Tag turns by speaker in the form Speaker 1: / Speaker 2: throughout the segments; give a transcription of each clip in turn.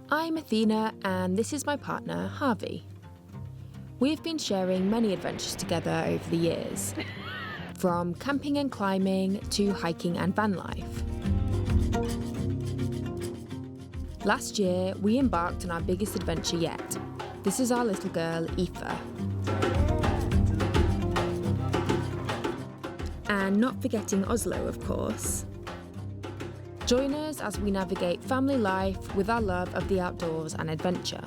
Speaker 1: I'm Athena and this is my partner, Harvey. We've been sharing many adventures together over the years, from camping and climbing to hiking and van life. Last year, we embarked on our biggest adventure yet. This is our little girl, Aífe. And not forgetting Oslo, of course. Join us as we navigate family life with our love of the outdoors and adventure.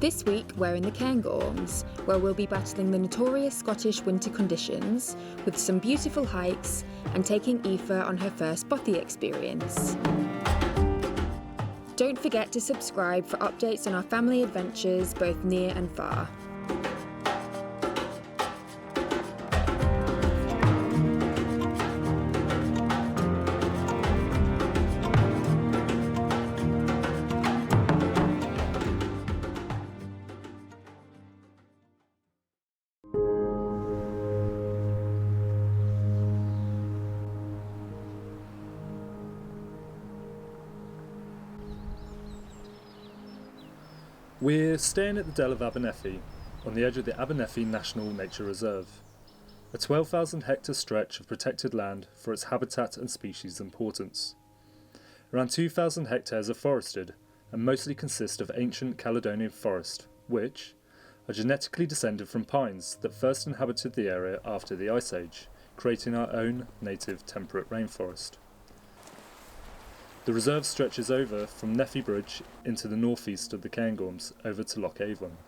Speaker 1: This week we're in the Cairngorms, where we'll be battling the notorious Scottish winter conditions with some beautiful hikes and taking Aífe on her first Bothy experience. Don't forget to subscribe for updates on our family adventures both near and far.
Speaker 2: We're staying at the Dell of Abernethy, on the edge of the Abernethy National Nature Reserve, a 12,000 hectare stretch of protected land for its habitat and species importance. Around 2,000 hectares are forested and mostly consist of ancient Caledonian forest, which are genetically descended from pines that first inhabited the area after the Ice Age, creating our own native temperate rainforest. The reserve stretches over from Nephi Bridge into the northeast of the Cairngorms over to Loch Avon.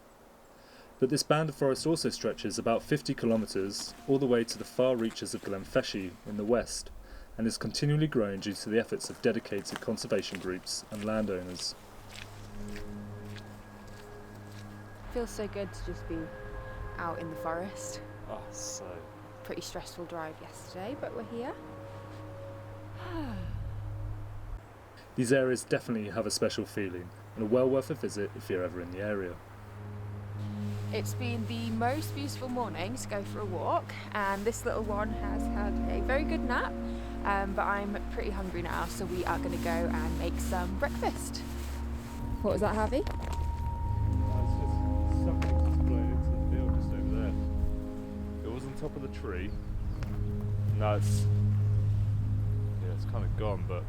Speaker 2: But this band of forest also stretches about 50 kilometres all the way to the far reaches of Glenfeshie in the west and is continually growing due to the efforts of dedicated conservation groups and landowners.
Speaker 1: Feels so good to just be out in the forest.
Speaker 2: Oh, so.
Speaker 1: Pretty stressful drive yesterday, but we're here.
Speaker 2: These areas definitely have a special feeling and are well worth a visit if you're ever in the area.
Speaker 1: It's been the most beautiful morning to go for a walk, and this little one has had a very good nap, but I'm pretty hungry now, so we are going to go and make some breakfast. What was that, Harvey?
Speaker 2: It's just something just blown into the field just over there. It was on top of the tree. Now it's kind of gone, but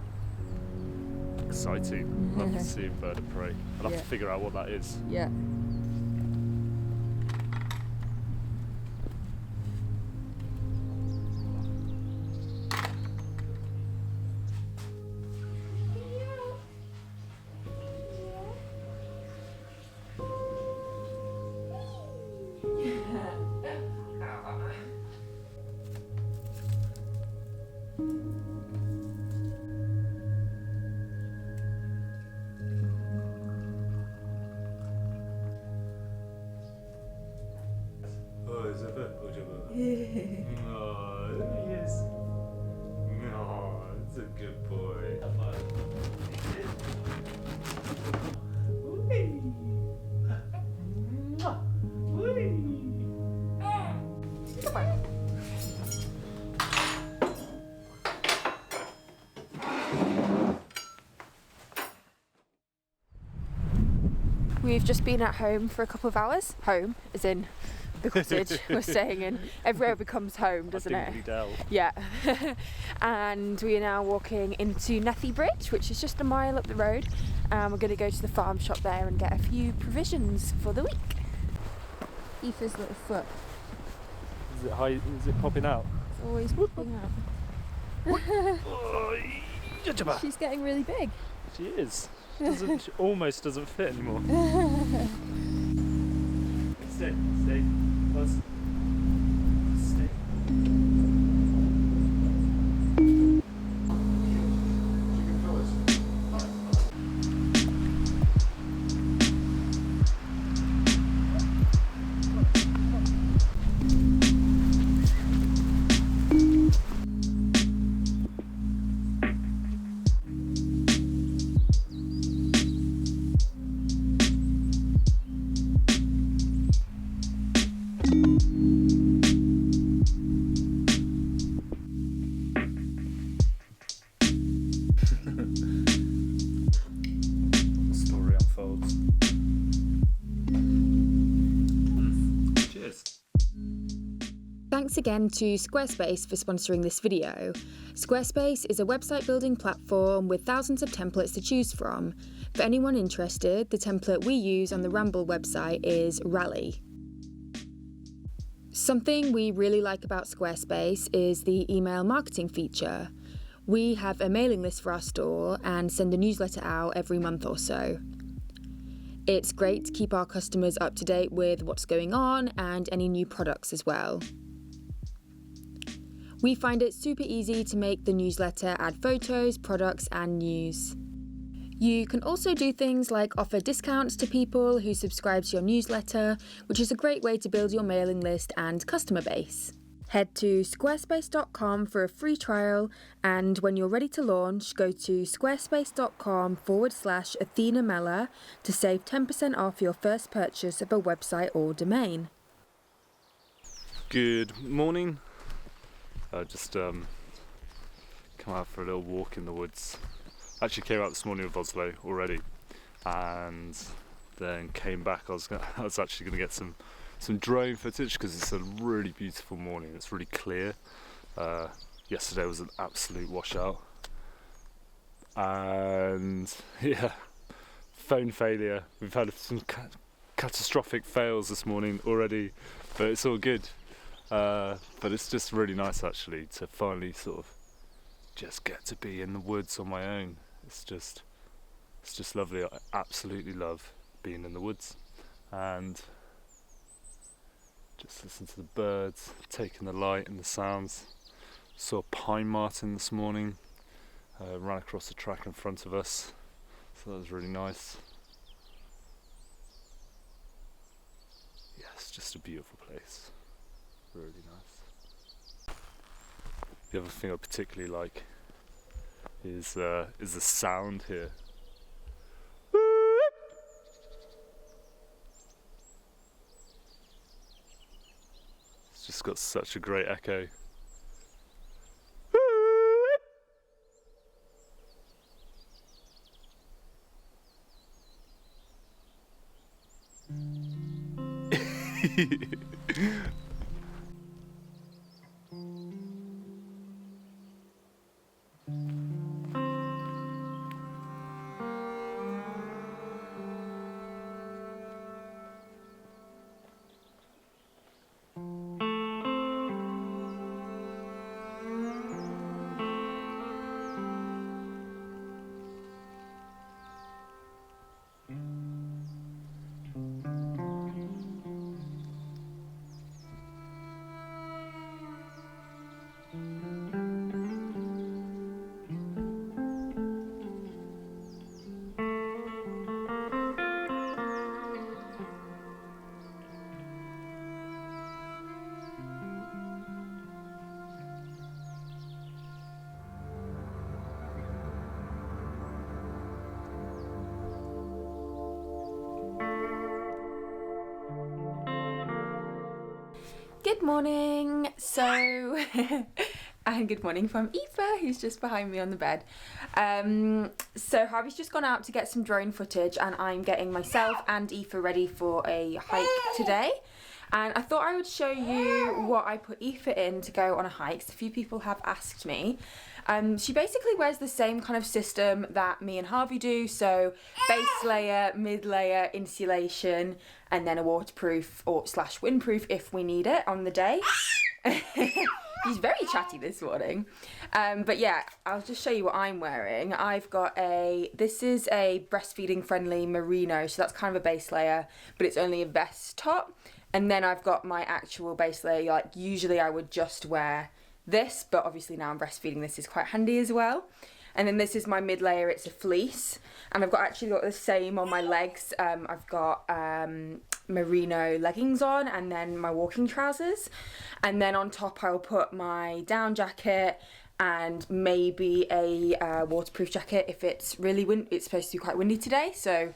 Speaker 2: exciting. Love to see a bird of prey. I'll have to figure out what that is.
Speaker 1: Yeah.
Speaker 2: Oh, yes. Oh, that's a good boy.
Speaker 1: We've just been at home for a couple of hours. Home, as in the cottage we're staying in. Everywhere becomes home, doesn't it? Yeah. And we are now walking into Nephi Bridge, which is just a mile up the road. And we're going to go to the farm shop there and get a few provisions for the week. Aífe's little foot.
Speaker 2: Is it high? Is it popping out?
Speaker 1: It's always popping out. She's getting really big.
Speaker 2: She is. She almost doesn't fit anymore. Stay. Buzz. Stay.
Speaker 1: Thanks again to Squarespace for sponsoring this video. Squarespace is a website building platform with thousands of templates to choose from. For anyone interested, the template we use on the Ramble website is Rally. Something we really like about Squarespace is the email marketing feature. We have a mailing list for our store and send a newsletter out every month or so. It's great to keep our customers up to date with what's going on and any new products as well. We find it super easy to make the newsletter add photos, products and news. You can also do things like offer discounts to people who subscribe to your newsletter, which is a great way to build your mailing list and customer base. Head to squarespace.com for a free trial, and when you're ready to launch, go to squarespace.com/Athena Mella to save 10% off your first purchase of a website or domain.
Speaker 2: Good morning. I just come out for a little walk in the woods. Actually came out this morning with Oslo already, and then came back. I was actually going to get some drone footage because it's a really beautiful morning. It's really clear. Yesterday was an absolute washout, and yeah, phone failure. We've had some catastrophic fails this morning already, but it's all good. But it's just really nice actually to finally sort of just get to be in the woods on my own. It's just lovely. I absolutely love being in the woods and just listen to the birds, taking the light and the sounds. Saw a pine marten this morning, ran across the track in front of us, so that was really nice. Yeah, it's just a beautiful place. Really nice. The other thing I particularly like is the sound here. It's just got such a great echo.
Speaker 1: Good morning. And good morning from Aífe, who's just behind me on the bed. So Harvey's just gone out to get some drone footage, and I'm getting myself and Aífe ready for a hike today. And I thought I would show you what I put Aífe in to go on a hike. So a few people have asked me. She basically wears the same kind of system that me and Harvey do. So base layer, mid layer, insulation, and then a waterproof or / windproof if we need it on the day. He's very chatty this morning. But yeah, I'll just show you what I'm wearing. I've got this is a breastfeeding friendly merino. So that's kind of a base layer, but it's only a vest top. And then I've got my actual base layer. Like usually I would just wear this, but obviously now I'm breastfeeding, this is quite handy as well. And then this is my mid layer, it's a fleece, and I've actually got the same on my legs. I've got merino leggings on, and then my walking trousers, and then on top I'll put my down jacket and maybe a waterproof jacket if it's really it's supposed to be quite windy today. So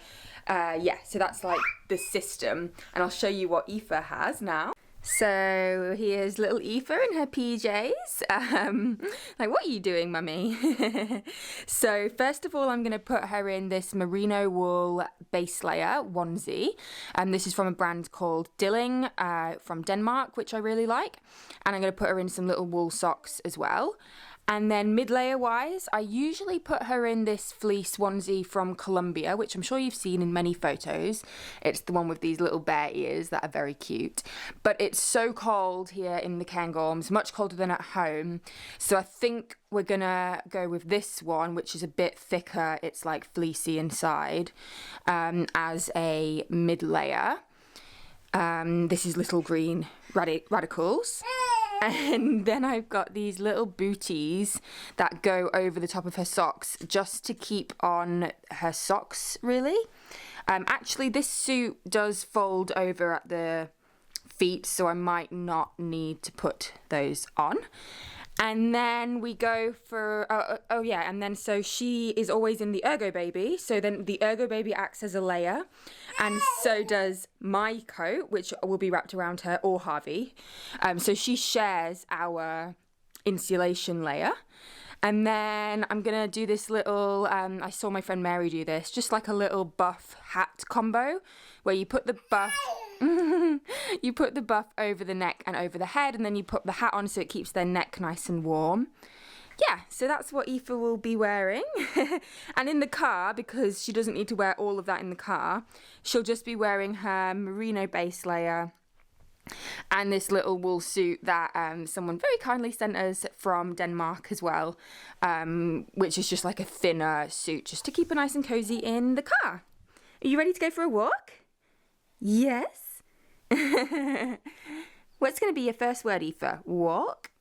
Speaker 1: yeah, so that's like the system, and I'll show you what Aífe has now. So here's little Aífe in her PJs. Like, what are you doing, mummy? So first of all, I'm going to put her in this merino wool base layer onesie. This is from a brand called Dilling from Denmark, which I really like. And I'm going to put her in some little wool socks as well. And then mid-layer wise, I usually put her in this fleece onesie from Colombia, which I'm sure you've seen in many photos. It's the one with these little bear ears that are very cute. But it's so cold here in the Cairngorms, much colder than at home. So I think we're gonna go with this one, which is a bit thicker. It's like fleecy inside, as a mid-layer. This is little green radicals. And then I've got these little booties that go over the top of her socks just to keep on her socks, really. Actually, this suit does fold over at the feet, so I might not need to put those on. And then we go for, and then so she is always in the Ergo Baby. So then the Ergo Baby acts as a layer. And so does my coat, which will be wrapped around her, or Harvey. So she shares our insulation layer. And then I'm going to do this little, I saw my friend Mary do this, just like a little buff hat combo, where you put the buff... you put the buff over the neck and over the head, and then you put the hat on so it keeps their neck nice and warm. Yeah, so that's what Aífe will be wearing. And in the car, because she doesn't need to wear all of that in the car, she'll just be wearing her merino base layer and this little wool suit that someone very kindly sent us from Denmark as well, which is just like a thinner suit just to keep her nice and cozy in the car. Are you ready to go for a walk? Yes. What's going to be your first word, Aífe? Walk?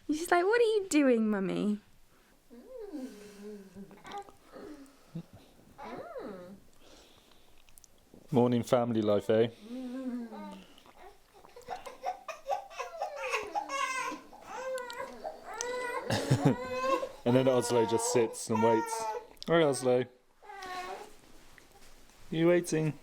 Speaker 1: She's like, what are you doing, mummy?
Speaker 2: Morning family life, eh? And then Oslo just sits and waits. All right, Oslo. Are you waiting?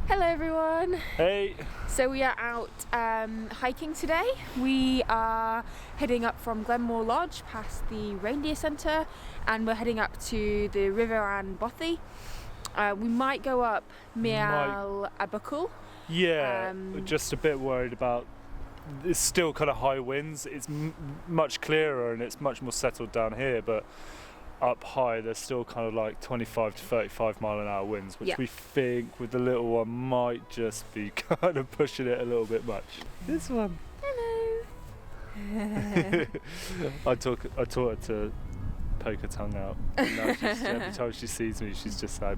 Speaker 1: Hello everyone.
Speaker 2: Hey.
Speaker 1: So we are out hiking today. We are heading up from Glenmore Lodge past the reindeer centre, and we're heading up to the Ryvoan Bothy. We might go up Mial Abukul.
Speaker 2: Yeah, just a bit worried about, it's still kind of high winds. It's much clearer and it's much more settled down here, but up high there's still kind of like 25 to 35 mile an hour winds, which we think with the little one might just be kind of pushing it a little bit much. This one.
Speaker 1: Hello.
Speaker 2: I taught her to poke her tongue out, and now she's, every time she sees me she's just like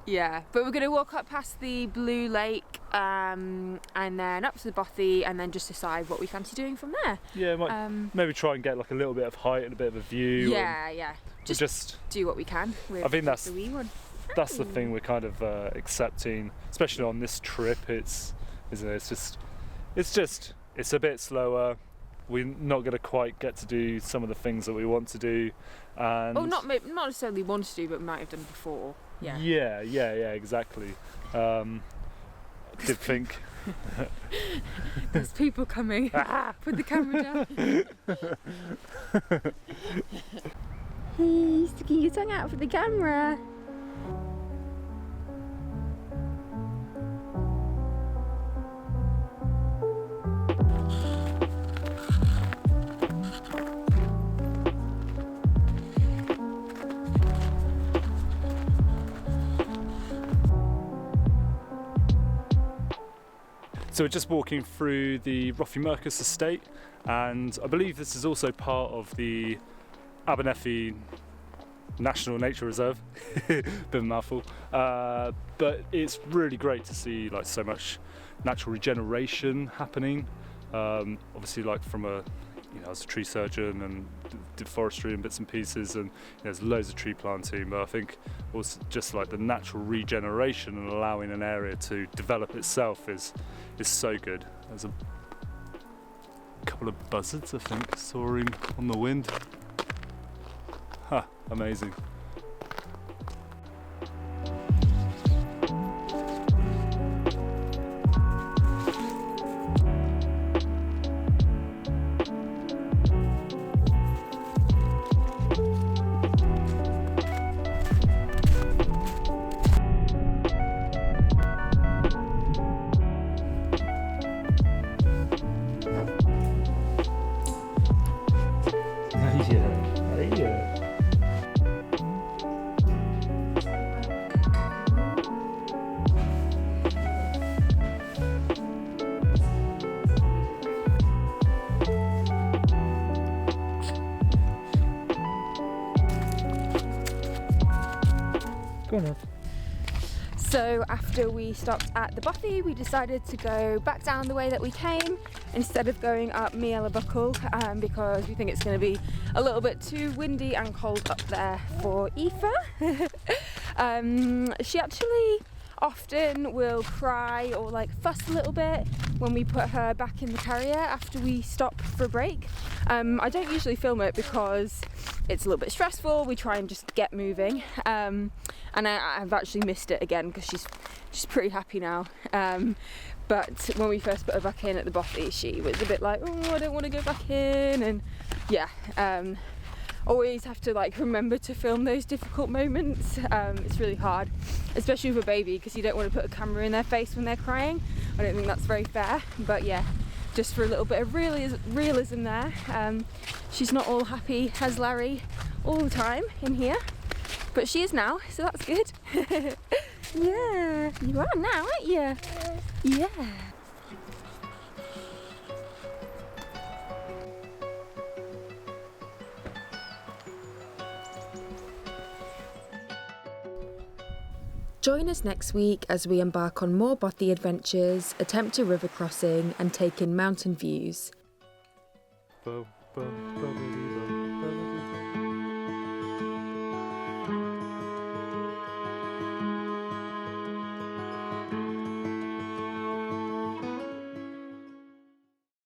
Speaker 1: Yeah, but we're going to walk up past the Blue Lake and then up to the Bothy, and then just decide what we fancy doing from there.
Speaker 2: Yeah, maybe try and get like a little bit of height and a bit of a view.
Speaker 1: Yeah. Just do what we can with
Speaker 2: I think that's
Speaker 1: the wee one.
Speaker 2: That's the thing we're kind of accepting, especially on this trip. It's a bit slower. We're not going to quite get to do some of the things that we want to do, and
Speaker 1: not necessarily want to do, but we might have done before.
Speaker 2: Yeah, exactly. Did think
Speaker 1: there's people coming. Put the camera down. Hey, sticking your tongue out for the camera.
Speaker 2: So we're just walking through the Ryvoan estate, and I believe this is also part of the Abernethy National Nature Reserve, bit of a mouthful, but it's really great to see like so much natural regeneration happening. Obviously, like from a, you know, as a tree surgeon and did forestry and bits and pieces, and there's loads of tree planting, but I think also just like the natural regeneration and allowing an area to develop itself is so good. There's a couple of buzzards, I think, soaring on the wind. Amazing. Go on,
Speaker 1: So after we stopped at the Bothy, we decided to go back down the way that we came instead of going up Miela Buckle, because we think it's going to be a little bit too windy and cold up there for Aífe. She actually often will cry or like fuss a little bit when we put her back in the carrier after we stop for a break. I don't usually film it because it's a little bit stressful. We try and just get moving, and I've actually missed it again because she's pretty happy now. But when we first put her back in at the Bothy, she was a bit like, oh, I don't want to go back in, and yeah, always have to like remember to film those difficult moments. It's really hard, especially with a baby, because you don't want to put a camera in their face when they're crying. I don't think that's very fair, but yeah, just for a little bit of realism there. She's not all happy as Larry all the time in here, but she is now, so that's good. Yeah, you are now, aren't you? Yeah. Join us next week as we embark on more Bothy adventures, attempt a river crossing and take in mountain views.